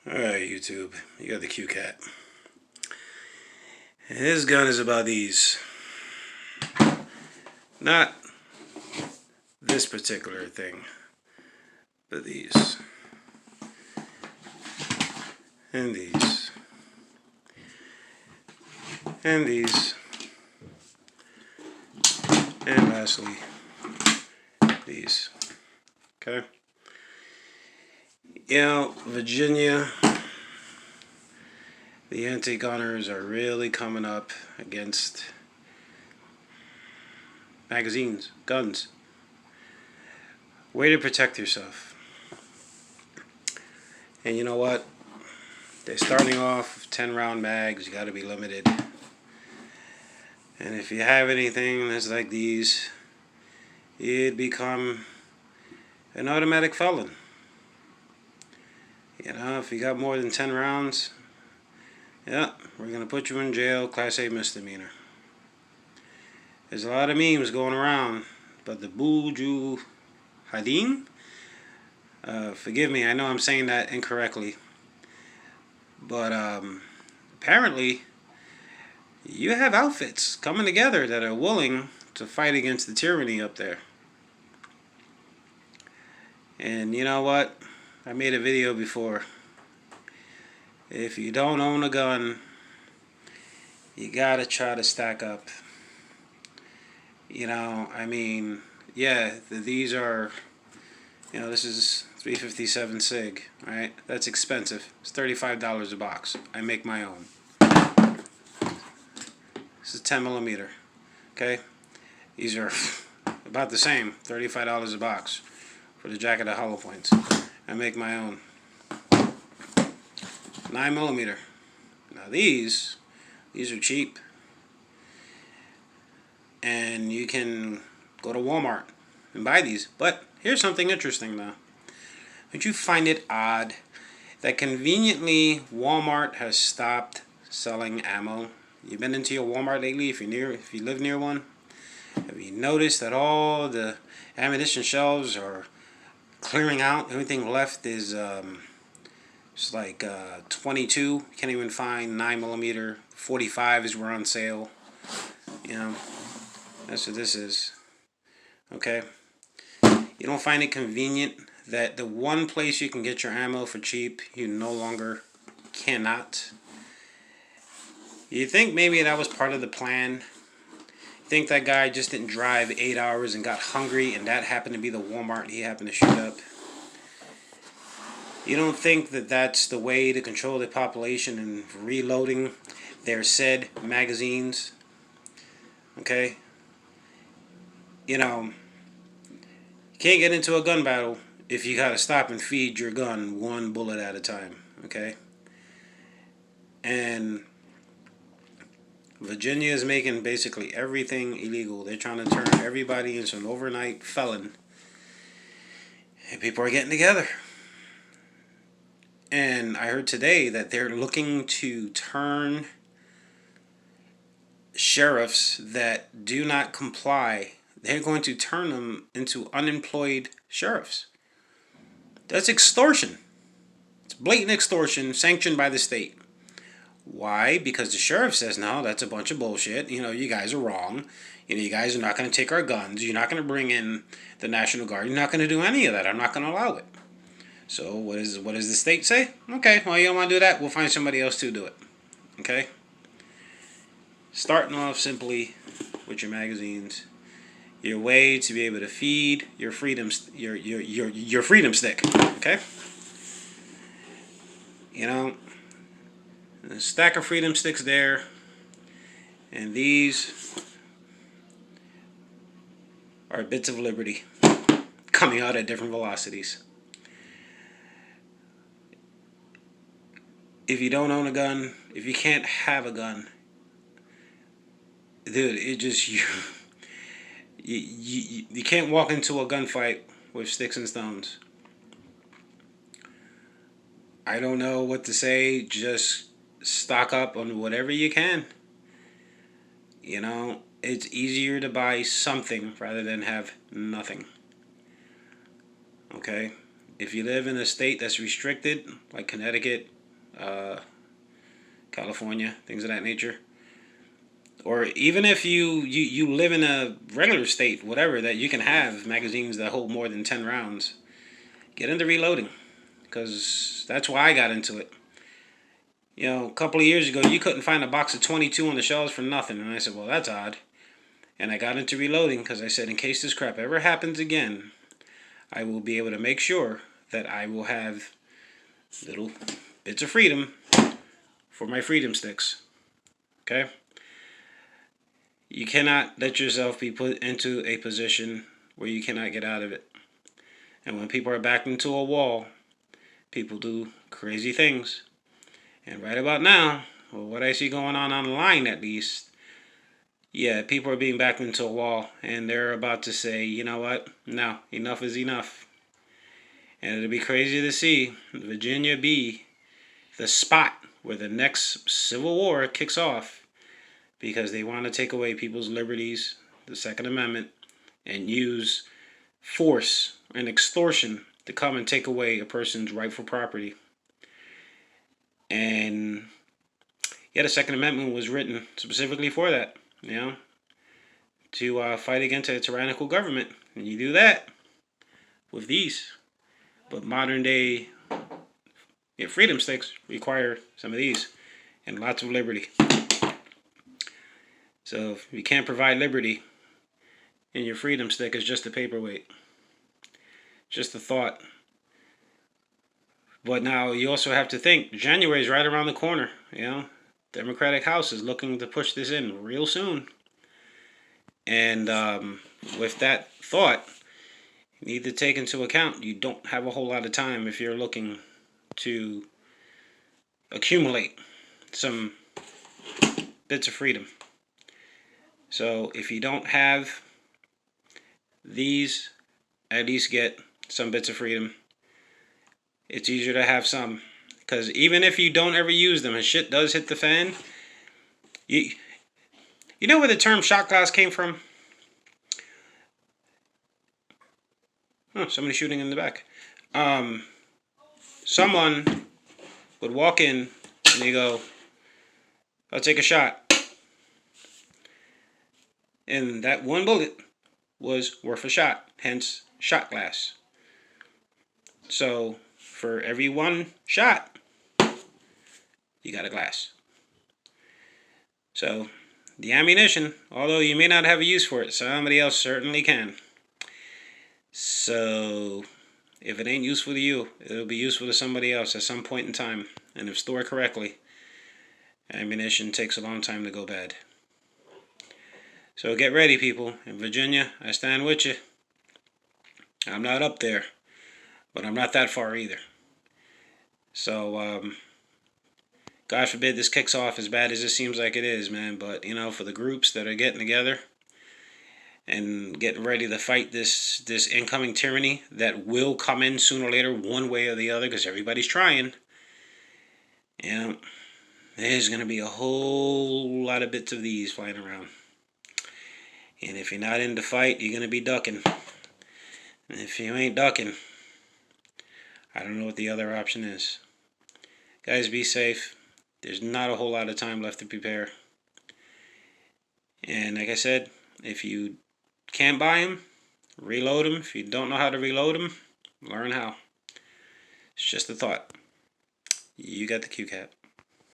Alright, YouTube, you got the Q cat. His gun is about these. Not this particular thing, but these. And these. And these. And lastly, these. Okay? You know, Virginia, the anti-gunners are really coming up against magazines, guns. Way to protect yourself. And you know what? They're starting off with 10 round mags. You got to be limited. And if you have anything that's like these, you'd become an automatic felon. You know, if you got more than 10 rounds, yeah, we're going to put you in jail, Class A misdemeanor. There's a lot of memes going around, but the Buju Hadin, forgive me, I know I'm saying that incorrectly, but apparently you have outfits coming together that are willing to fight against the tyranny up there. And you know what? I made a video before. If you don't own a gun, you gotta try to stack up. You know, I mean, yeah, these are, you know, this is 357 SIG, right? That's expensive. It's $35 a box. I make my own. This is 10 millimeter. Okay? These are about the same, $35 a box for the jacket of hollow points. I make my own. 9 millimeter. Now these are cheap. And you can go to Walmart and buy these. But here's something interesting though. Don't you find it odd that conveniently Walmart has stopped selling ammo? You've been into your Walmart lately if you live near one? Have you noticed that all the ammunition shelves are clearing out? The only thing left is it's like 22. You can't even find 9 millimeter. 45 is were on sale. You know, that's what this is. Okay. You don't find it convenient that the one place you can get your ammo for cheap, you no longer cannot? You think maybe that was part of the plan? You think that guy just didn't drive 8 hours and got hungry and that happened to be the Walmart he happened to shoot up? You don't think that that's the way to control the population and reloading their said magazines? Okay? You know, you can't get into a gun battle if you gotta stop and feed your gun one bullet at a time. Okay? And Virginia is making basically everything illegal. They're trying to turn everybody into an overnight felon. And people are getting together. And I heard today that they're looking to turn sheriffs that do not comply, they're going to turn them into unemployed sheriffs. That's extortion. It's blatant extortion sanctioned by the state. Why? Because the sheriff says, no, that's a bunch of bullshit. You know, you guys are wrong. You know, you guys are not going to take our guns. You're not going to bring in the National Guard. You're not going to do any of that. I'm not going to allow it. So what does the state say? Okay, well, you don't want to do that. We'll find somebody else to do it. Okay? Starting off simply with your magazines. Your way to be able to feed your freedom stick. Okay? You know, a stack of freedom sticks there, and these are bits of liberty coming out at different velocities. If you don't own a gun, if you can't have a gun, dude, it just you can't walk into a gunfight with sticks and stones. I don't know what to say. Just stock up on whatever you can. You know, it's easier to buy something rather than have nothing. Okay? if you live in a state that's restricted, like Connecticut, California, things of that nature, or even if you live in a regular state, whatever, that you can have magazines that hold more than 10 rounds, get into reloading, because that's why I got into it. A couple of years ago, you couldn't find a box of 22 on the shelves for nothing, and I said, well, that's odd. And I got into reloading because I said, in case this crap ever happens again, I will be able to make sure that I will have little bits of freedom for my freedom sticks. Okay? You cannot let yourself be put into a position where you cannot get out of it. And when people are backed into a wall, people do crazy things. And right about now, well, what I see going on online at least, yeah, people are being backed into a wall, and they're about to say, you know what, no, enough is enough. And it'll be crazy to see Virginia be the spot where the next Civil War kicks off, because they want to take away people's liberties, the Second Amendment, and use force and extortion to come and take away a person's rightful property. And yeah, the Second Amendment was written specifically for that. To fight against a tyrannical government. And you do that with these. But modern day freedom sticks require some of these and lots of liberty. So if you can't provide liberty, and your freedom stick is just a paperweight, just a thought. But now you also have to think, January is right around the corner. Democratic House is looking to push this in real soon. And with that thought, you need to take into account you don't have a whole lot of time if you're looking to accumulate some bits of freedom. So if you don't have these, at least get some bits of freedom. It's easier to have some. Because even if you don't ever use them and shit does hit the fan, you know where the term shot glass came from? Oh, somebody shooting in the back. Someone would walk in and they go, I'll take a shot. And that one bullet was worth a shot, hence shot glass. So for every one shot, you got a glass. So the ammunition, although you may not have a use for it, somebody else certainly can. So if it ain't useful to you, it'll be useful to somebody else at some point in time. And if stored correctly, ammunition takes a long time to go bad. So get ready, people. In Virginia, I stand with you. I'm not up there, but I'm not that far either. So, God forbid this kicks off as bad as it seems like it is, man. But, for the groups that are getting together and getting ready to fight this incoming tyranny that will come in sooner or later, one way or the other, because everybody's trying, there's going to be a whole lot of bits of these flying around. And if you're not in the fight, you're going to be ducking. And if you ain't ducking, I don't know what the other option is. Guys, be safe. There's not a whole lot of time left to prepare. And like I said, if you can't buy them, reload them. If you don't know how to reload them, learn how. It's just a thought. You got the Q-cap.